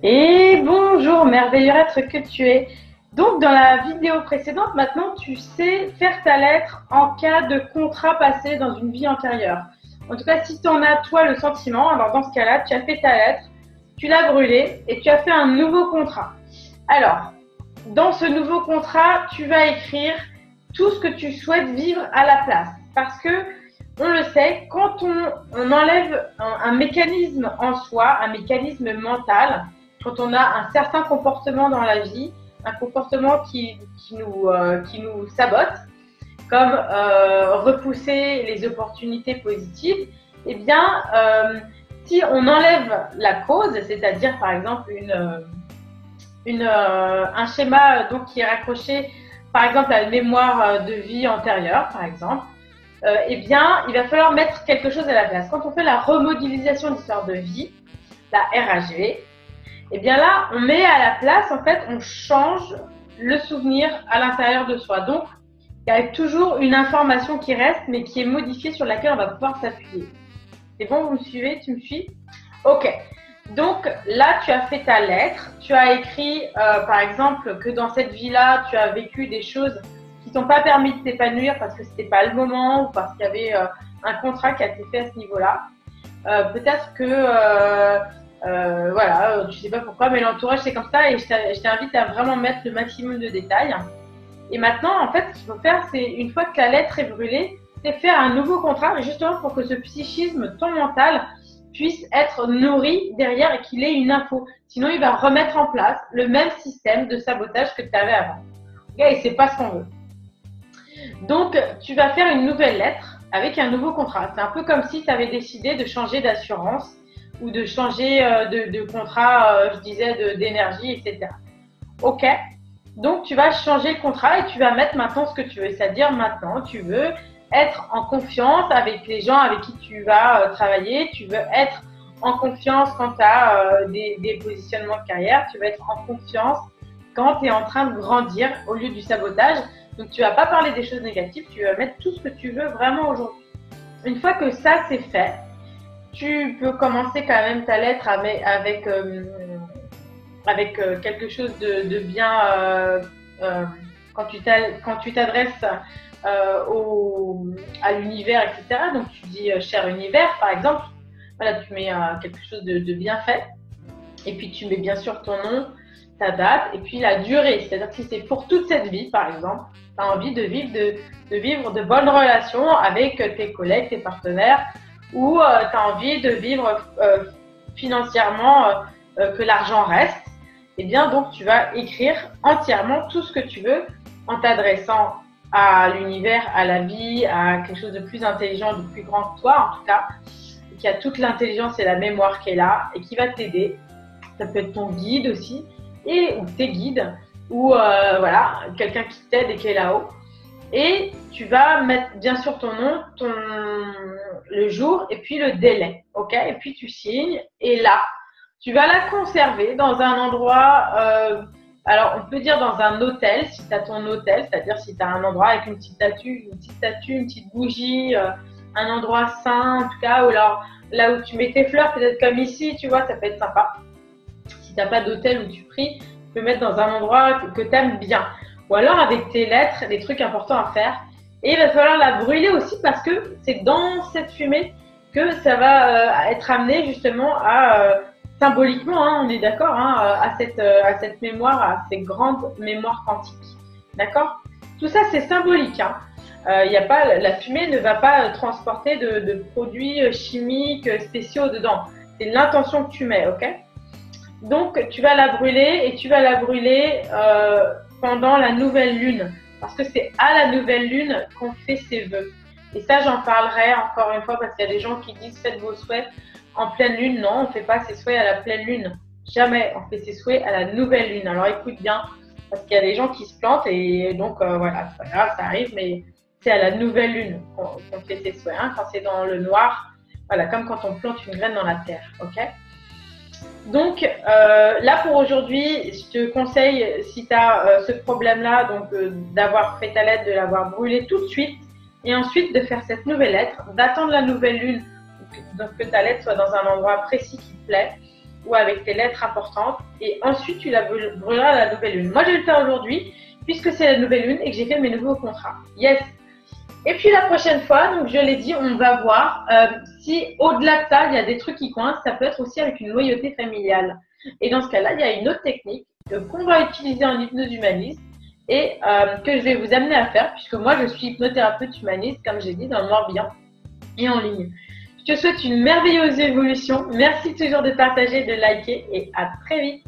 Et bonjour, merveilleux être que tu es. Donc, dans la vidéo précédente, maintenant, tu sais faire ta lettre en cas de contrat passé dans une vie antérieure. En tout cas, si tu en as, toi, le sentiment, alors dans ce cas-là, tu as fait ta lettre, tu l'as brûlée et tu as fait un nouveau contrat. Alors, dans ce nouveau contrat, tu vas écrire tout ce que tu souhaites vivre à la place. Parce que, on le sait, quand on enlève un mécanisme en soi, un mécanisme mental, quand on a un certain comportement dans la vie, un comportement qui nous sabote, comme repousser les opportunités positives, eh bien, si on enlève la cause, c'est-à-dire par exemple un schéma donc, qui est raccroché par exemple à une mémoire de vie antérieure, par exemple, eh bien, il va falloir mettre quelque chose à la place. Quand on fait la remodélisation d'histoire de vie, la RHV, et bien là, on met à la place, en fait, on change le souvenir à l'intérieur de soi. Donc, il y a toujours une information qui reste, mais qui est modifiée sur laquelle on va pouvoir s'appuyer. C'est bon, vous me suivez? Tu me suis? Ok. Donc là, tu as fait ta lettre. Tu as écrit, par exemple, que dans cette vie-là, tu as vécu des choses qui t'ont pas permis de t'épanouir parce que c'était pas le moment ou parce qu'il y avait un contrat qui a été fait à ce niveau-là. Peut-être que voilà, tu sais pas pourquoi, mais l'entourage c'est comme ça et je t'invite à vraiment mettre le maximum de détails. Et maintenant, en fait, ce qu'il faut faire, c'est une fois que la lettre est brûlée, c'est faire un nouveau contrat, justement pour que ce psychisme, ton mental, puisse être nourri derrière et qu'il ait une info. Sinon, il va remettre en place le même système de sabotage que tu avais avant. Et c'est pas ce qu'on veut. Donc, tu vas faire une nouvelle lettre avec un nouveau contrat. C'est un peu comme si tu avais décidé de changer d'assurance ou de changer de contrat, je disais, d'énergie, etc. Ok. Donc, tu vas changer le contrat et tu vas mettre maintenant ce que tu veux. C'est-à-dire, maintenant, tu veux être en confiance avec les gens avec qui tu vas travailler. Tu veux être en confiance quand tu as des positionnements de carrière. Tu veux être en confiance quand tu es en train de grandir au lieu du sabotage. Donc, tu vas pas parler des choses négatives. Tu vas mettre tout ce que tu veux vraiment aujourd'hui. Une fois que ça, c'est fait, tu peux commencer quand même ta lettre avec quelque chose de bien quand tu t'adresses à l'univers, etc. Donc tu dis cher univers, par exemple. Voilà, tu mets quelque chose de bien fait. Et puis tu mets bien sûr ton nom, ta date, et puis la durée. C'est-à-dire que si c'est pour toute cette vie, par exemple, tu as envie de vivre de bonnes relations avec tes collègues, tes partenaires, ou tu as envie de vivre financièrement que l'argent reste, eh bien donc tu vas écrire entièrement tout ce que tu veux en t'adressant à l'univers, à la vie, à quelque chose de plus intelligent, de plus grand que toi en tout cas, qui a toute l'intelligence et la mémoire qui est là et qui va t'aider. Ça peut être ton guide aussi, ou tes guides, ou voilà, quelqu'un qui t'aide et qui est là-haut. Et tu vas mettre bien sûr ton nom, le jour et puis le délai, ok? Et puis tu signes et là, tu vas la conserver dans un endroit, alors on peut dire dans un hôtel, si tu as ton hôtel, c'est-à-dire si tu as un endroit avec une petite statue, une petite bougie, un endroit sain en tout cas, ou alors là où tu mets tes fleurs, peut-être comme ici, tu vois, ça peut être sympa. Si tu n'as pas d'hôtel où tu pries, tu peux mettre dans un endroit que tu aimes bien. Ou alors avec tes lettres, des trucs importants à faire. Et il va falloir la brûler aussi parce que c'est dans cette fumée que ça va être amené justement à symboliquement, hein, on est d'accord, hein, à cette mémoire, à ces grandes mémoires quantiques. D'accord? Tout ça, c'est symbolique. Hein. Y a pas, la fumée ne va pas transporter de produits chimiques spéciaux dedans. C'est l'intention que tu mets, ok? Donc, tu vas la brûler et tu vas la brûler pendant la nouvelle lune. Parce que c'est à la nouvelle lune qu'on fait ses vœux. Et ça, j'en parlerai encore une fois parce qu'il y a des gens qui disent faites vos souhaits en pleine lune. Non, on ne fait pas ses souhaits à la pleine lune. Jamais. On fait ses souhaits à la nouvelle lune. Alors écoute bien, parce qu'il y a des gens qui se plantent et donc voilà, c'est pas grave, ça arrive, mais c'est à la nouvelle lune qu'on fait ses souhaits. Hein, quand c'est dans le noir, voilà, comme quand on plante une graine dans la terre. Ok? Donc là pour aujourd'hui, je te conseille, si tu as ce problème-là, donc d'avoir fait ta lettre, de l'avoir brûlée tout de suite, et ensuite de faire cette nouvelle lettre, d'attendre la nouvelle lune, donc que ta lettre soit dans un endroit précis qui te plaît, ou avec tes lettres importantes. Et ensuite, tu la brûleras à la nouvelle lune. Moi, je vais le faire aujourd'hui puisque c'est la nouvelle lune et que j'ai fait mes nouveaux contrats. Yes! Et puis la prochaine fois, donc je l'ai dit, on va voir si au-delà de ça, il y a des trucs qui coincent. Ça peut être aussi avec une loyauté familiale. Et dans ce cas-là, il y a une autre technique qu'on va utiliser en hypnose humaniste et que je vais vous amener à faire puisque moi, je suis hypnothérapeute humaniste, comme j'ai dit, dans le Morbihan et en ligne. Je te souhaite une merveilleuse évolution. Merci toujours de partager, de liker et à très vite.